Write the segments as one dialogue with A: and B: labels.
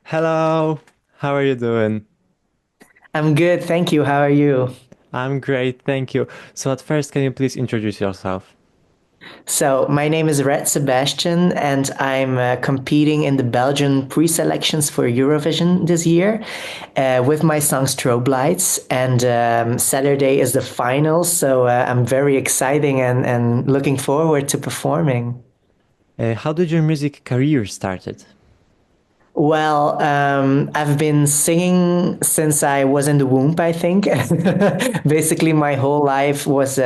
A: Hello, how are you doing?
B: I'm good, thank you. How are you?
A: I'm great, thank you. So at first, can you please introduce yourself?
B: So, my name is Sebastian, and I'm competing in the Belgian pre-selections for Eurovision this year with my song Strobe Lights. And Saturday is the final, so I'm very exciting and looking forward to performing.
A: How did your music career started?
B: Well, I've been singing since I was in the womb, I think. Basically, my whole life was,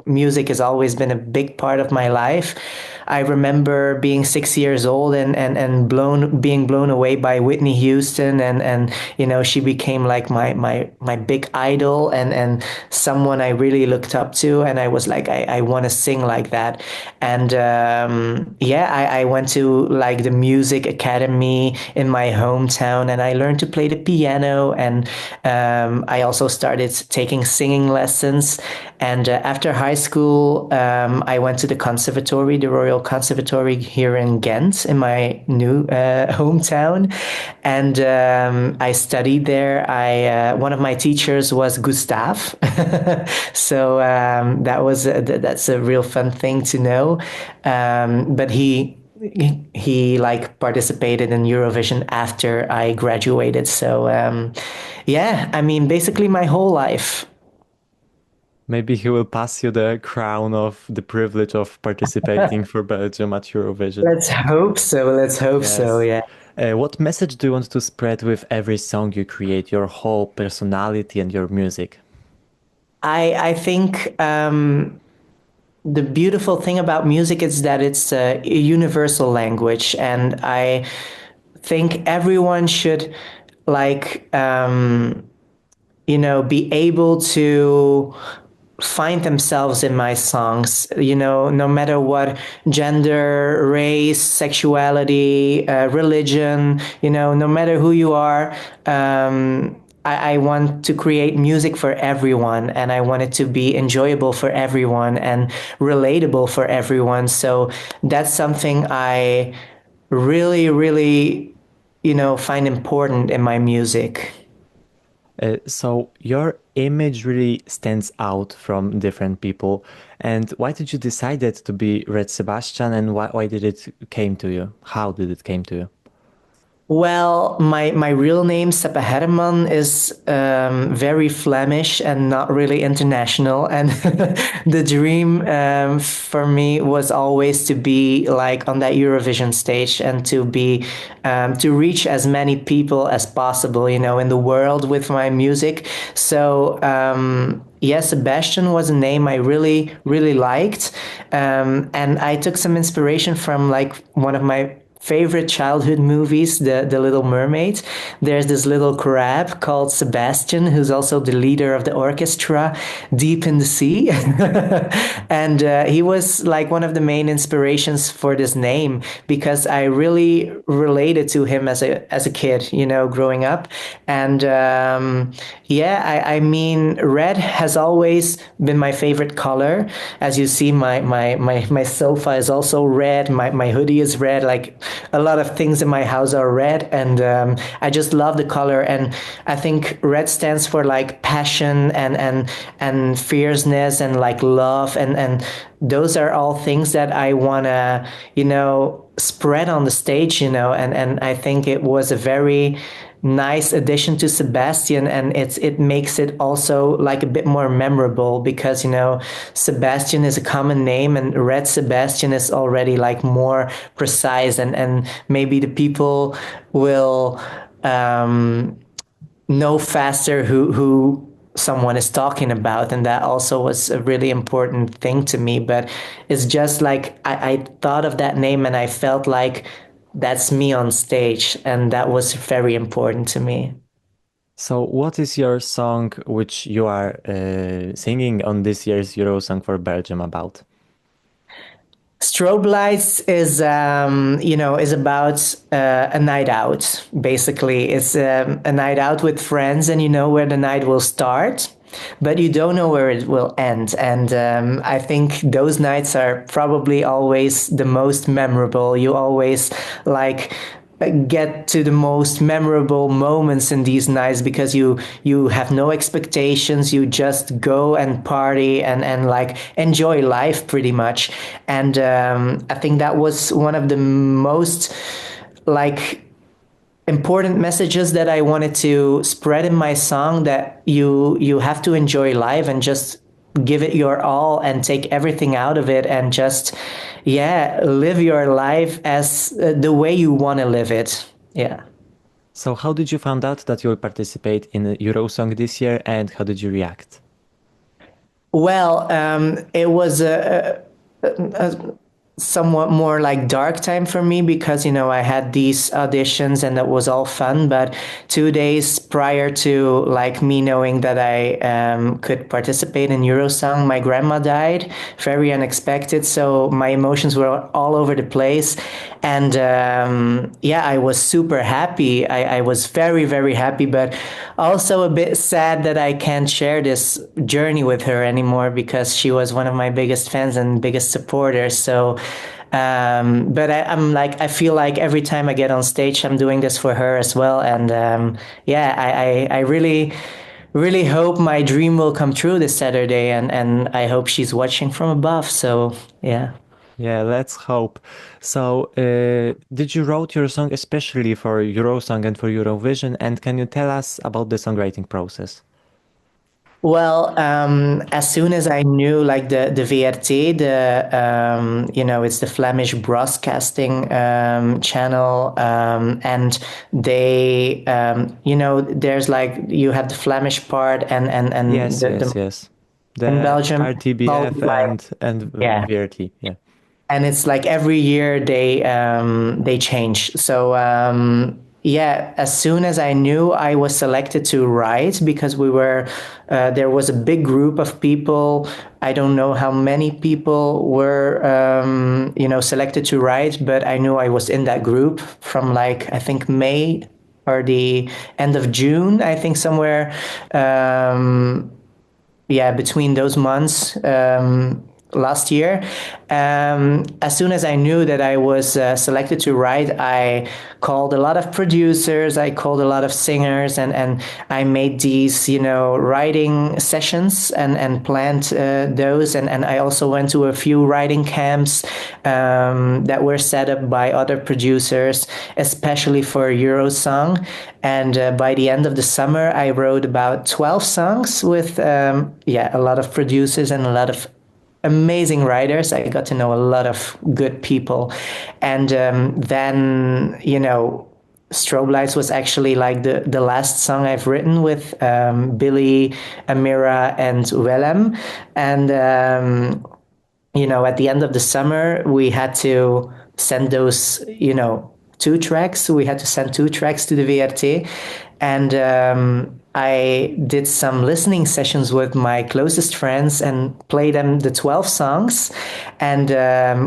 B: music has always been a big part of my life. I remember being 6 years old and being blown away by Whitney Houston and she became like my big idol and someone I really looked up to, and I was like I want to sing like that. And I went to like the music academy in my hometown, and I learned to play the piano, and I also started taking singing lessons. And after high school, I went to the conservatory, the Royal Conservatory here in Ghent, in my new hometown, and I studied there. I One of my teachers was Gustav, so that's a real fun thing to know. But he like participated in Eurovision after I graduated. So yeah, I mean, basically my whole life.
A: Maybe he will pass you the crown of the privilege of participating for Belgium at Eurovision.
B: Let's hope so. Let's hope so.
A: Yes.
B: Yeah.
A: What message do you want to spread with every song you create, your whole personality and your music?
B: I think the beautiful thing about music is that it's a universal language, and I think everyone should like be able to find themselves in my songs, no matter what gender, race, sexuality, religion, no matter who you are. I want to create music for everyone, and I want it to be enjoyable for everyone and relatable for everyone. So that's something I really, really, find important in my music.
A: So your image really stands out from different people. And why did you decide that to be Red Sebastian, and why did it came to you? How did it came to you?
B: Well, my real name, Seppe Herman, is very Flemish and not really international. And the dream for me was always to be like on that Eurovision stage and to reach as many people as possible, in the world with my music. So yeah, Sebastian was a name I really, really liked. And I took some inspiration from like one of my favorite childhood movies, the Little Mermaid. There's this little crab called Sebastian, who's also the leader of the orchestra deep in the sea. And he was like one of the main inspirations for this name because I really related to him as a kid, growing up. And yeah, I mean, red has always been my favorite color. As you see, my sofa is also red. My hoodie is red. Like a lot of things in my house are red, and I just love the color. And I think red stands for like passion and fierceness and like love, and those are all things that I wanna spread on the stage, and I think it was a very nice addition to Sebastian, and it makes it also like a bit more memorable because Sebastian is a common name, and Red Sebastian is already like more precise, and maybe the people will um, know faster who someone is talking about, and that also was a really important thing to me. But it's just like I thought of that name and I felt like that's me on stage, and that was very important to me.
A: So what is your song which you are singing on this year's Eurosong for Belgium about?
B: Strobe lights is about a night out. Basically, it's a night out with friends, and you know where the night will start. but you don't know where it will end. And I think those nights are probably always the most memorable. You always like get to the most memorable moments in these nights because you have no expectations. You just go and party and like enjoy life pretty much. And I think that was one of the most like important messages that I wanted to spread in my song, that you have to enjoy life and just give it your all and take everything out of it and just yeah, live your life as the way you want to live it. Yeah.
A: So how did you find out that you'll participate in Eurosong this year, and how did you react?
B: Well, it was a somewhat more like dark time for me because I had these auditions and that was all fun, but 2 days prior to like me knowing that I could participate in Eurosong, my grandma died, very unexpected, so my emotions were all over the place. And yeah, I was super happy. I was very, very happy, but also a bit sad that I can't share this journey with her anymore because she was one of my biggest fans and biggest supporters. So, but I'm like, I feel like every time I get on stage, I'm doing this for her as well. And yeah, I really, really hope my dream will come true this Saturday, and I hope she's watching from above. So, yeah.
A: Yeah, let's hope. So, did you wrote your song especially for Eurosong and for Eurovision? And can you tell us about the songwriting process?
B: Well, as soon as I knew like the VRT, it's the Flemish broadcasting channel, and they, there's like you have the Flemish part and
A: Yes,
B: the
A: yes, yes.
B: in
A: The
B: Belgium called
A: RTBF
B: like
A: and
B: yeah,
A: VRT. Yeah.
B: and it's like every year they change. So yeah, as soon as I knew I was selected to write, because we were there was a big group of people. I don't know how many people were selected to write, but I knew I was in that group from like I think May or the end of June, I think somewhere yeah, between those months last year. As soon as I knew that I was selected to write, I called a lot of producers, I called a lot of singers, and I made these, writing sessions and planned those. And I also went to a few writing camps that were set up by other producers, especially for Eurosong. And by the end of the summer, I wrote about 12 songs with, yeah, a lot of producers and a lot of amazing writers. I got to know a lot of good people. And then, Strobe Lights was actually like the last song I've written with Billy, Amira, and Willem. And, at the end of the summer, we had to send those, 2 tracks. We had to send 2 tracks to the VRT. And I did some listening sessions with my closest friends and played them the 12 songs. And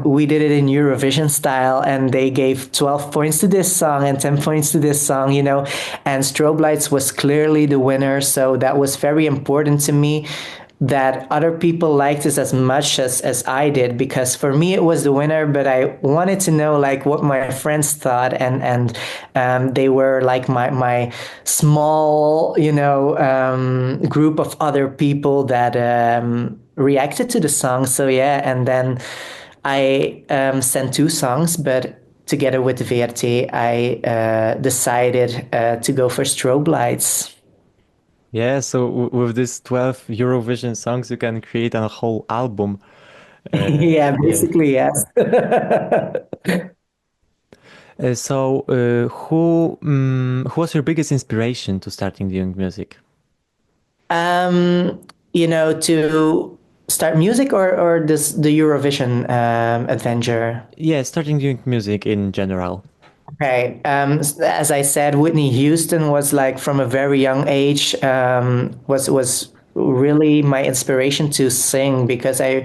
B: we did it in Eurovision style. And they gave 12 points to this song and 10 points to this song, And Strobe Lights was clearly the winner. So that was very important to me, that other people liked this as much as I did, because for me it was the winner, but I wanted to know like what my friends thought, and they were like my small group of other people that reacted to the song. So yeah, and then I sent 2 songs, but together with the VRT I decided to go for Strobe Lights.
A: Yeah, so with these 12 Eurovision songs, you can create a whole album.
B: Yeah,
A: Yeah.
B: basically, yes.
A: So, who was your biggest inspiration to starting doing music?
B: Um, to start music, or this the Eurovision adventure.
A: Yeah, starting doing music in general.
B: Okay. As I said, Whitney Houston was like from a very young age was really my inspiration to sing, because I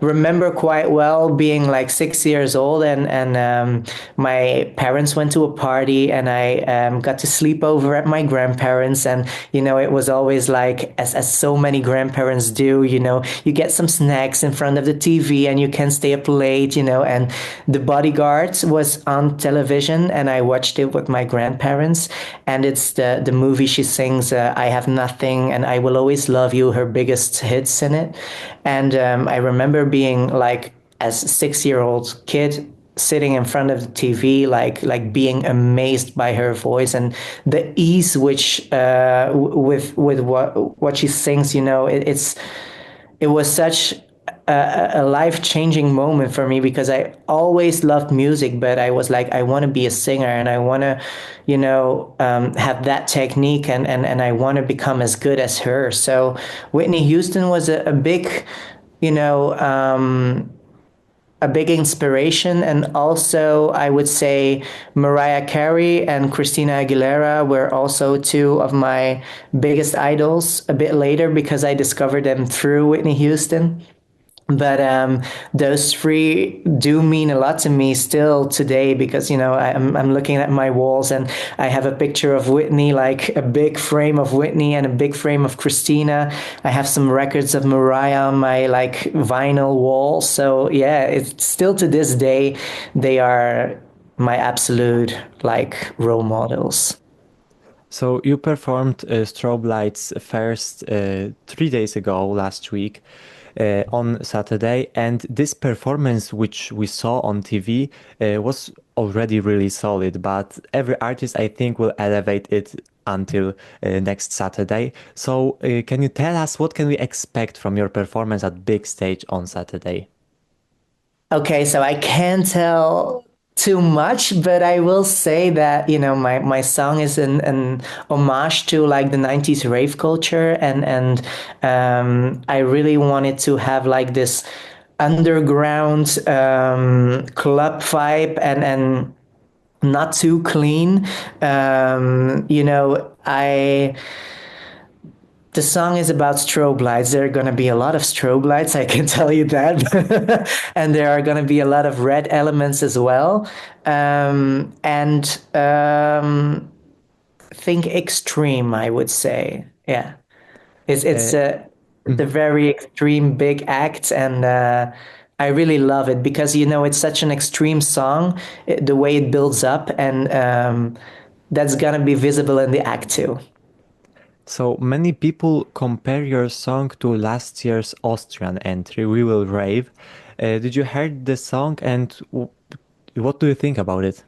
B: remember quite well being like 6 years old, and my parents went to a party, and I got to sleep over at my grandparents. And it was always like, as so many grandparents do, you get some snacks in front of the TV and you can stay up late, and The Bodyguard was on television, and I watched it with my grandparents. And it's the movie she sings, I Have Nothing and I Will Always Love You, her biggest hits in it. And I remember being like, as a 6-year-old kid, sitting in front of the TV, like being amazed by her voice and the ease which with what she sings. It was such a life-changing moment for me, because I always loved music, but I was like, I want to be a singer, and I want to, have that technique, and I want to become as good as her. So Whitney Houston was a big, you know, a big inspiration. And also, I would say Mariah Carey and Christina Aguilera were also two of my biggest idols a bit later, because I discovered them through Whitney Houston. But those three do mean a lot to me still today, because I'm looking at my walls, and I have a picture of Whitney, like a big frame of Whitney and a big frame of Christina. I have some records of Mariah on my like vinyl wall. So yeah, it's still to this day they are my absolute like role models.
A: So you performed Strobe Lights first 3 days ago, last week, on Saturday, and this performance, which we saw on TV, was already really solid. But every artist, I think, will elevate it until next Saturday. So can you tell us what can we expect from your performance at big stage on Saturday?
B: Okay, so I can't tell too much, but I will say that, my song is an homage to like the 90s rave culture, and I really wanted to have like this underground club vibe, and not too clean. I The song is about strobe lights. There are going to be a lot of strobe lights, I can tell you that. And there are going to be a lot of red elements as well. And think extreme, I would say. Yeah. It's
A: Uh,
B: a
A: mhm.
B: very extreme big act, and I really love it, because it's such an extreme song, the way it builds up, and that's gonna be visible in the act too.
A: So many people compare your song to last year's Austrian entry, We Will Rave. Did you heard the song, and what do you think about it?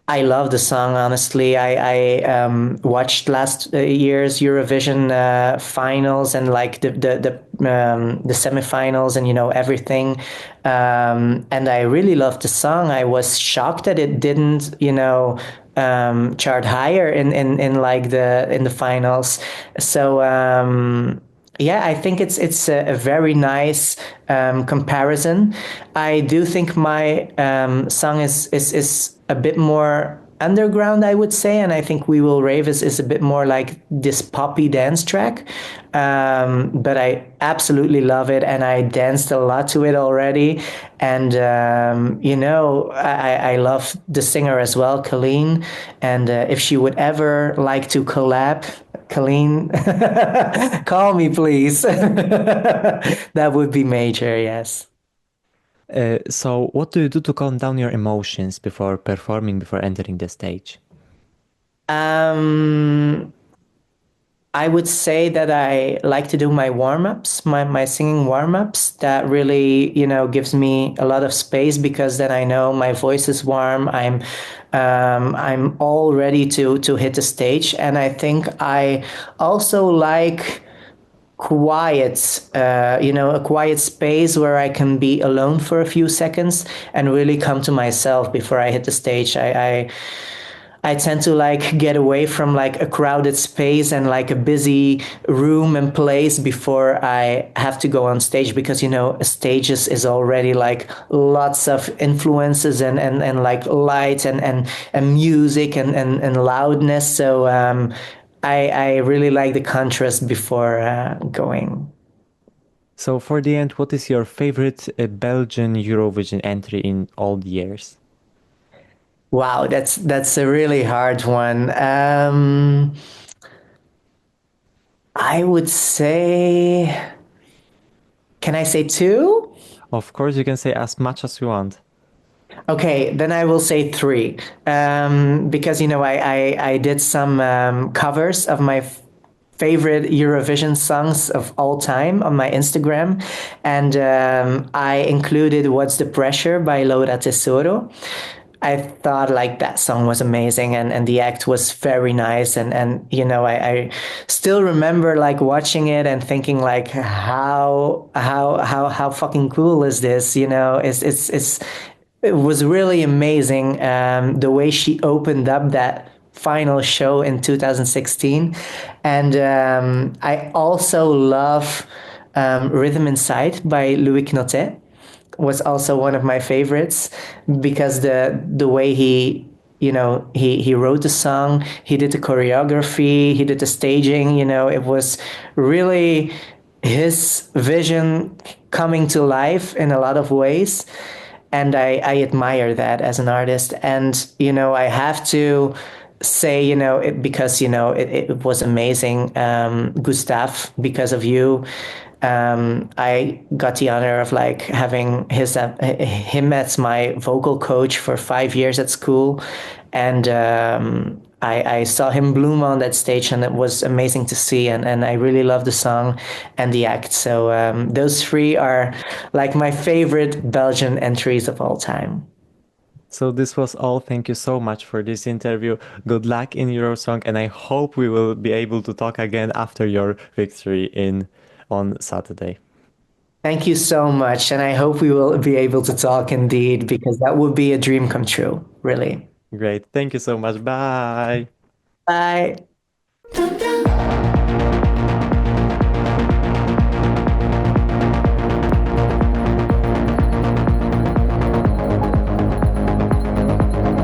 B: I love the song, honestly. I watched last year's Eurovision finals, and like the semifinals, and everything. And I really loved the song. I was shocked that it didn't chart higher in like in the finals. So yeah, I think it's a very nice comparison. I do think my song is a bit more underground, I would say, and I think We Will Rave is a bit more like this poppy dance track. But I absolutely love it, and I danced a lot to it already. And I love the singer as well, Colleen. And if she would ever like to collab, Colleen, call me, please. That would be major, yes.
A: So what do you do to calm down your emotions before performing, before entering the stage?
B: Um, I would say that I like to do my warm-ups, my singing warm-ups. That really, gives me a lot of space, because then I know my voice is warm. I'm all ready to hit the stage. And I think I also like quiet, a quiet space where I can be alone for a few seconds and really come to myself before I hit the stage. I tend to like get away from like a crowded space and like a busy room and place before I have to go on stage, because a stage is already like lots of influences and like light and music and loudness. So I really like the contrast before going.
A: So for the end, what is your favorite Belgian Eurovision entry in all the years?
B: Wow, that's a really hard one. I would say, can I say two?
A: Of course, you can say as much as you want.
B: Okay, then I will say three. Because, I did some covers of my favorite Eurovision songs of all time on my Instagram. And I included What's the Pressure by Laura Tesoro. I thought like that song was amazing, and the act was very nice, and I still remember like watching it and thinking like how fucking cool is this? It was really amazing, the way she opened up that final show in 2016. And I also love Rhythm Inside by Louis Knotet. Was also one of my favorites because the way he wrote the song, he did the choreography, he did the staging. It was really his vision coming to life in a lot of ways, and I admire that as an artist. And I have to say, because it was amazing, Gustav, because of you. I got the honor of like having him as my vocal coach for 5 years at school, and I saw him bloom on that stage, and it was amazing to see. And I really love the song and the act. So those three are like my favorite Belgian entries of all time.
A: So this was all. Thank you so much for this interview. Good luck in Eurosong, and I hope we will be able to talk again after your victory in on Saturday.
B: Thank you so much. And I hope we will be able to talk indeed, because that would be a dream come true, really.
A: Great. Thank you so much. Bye.
B: Bye.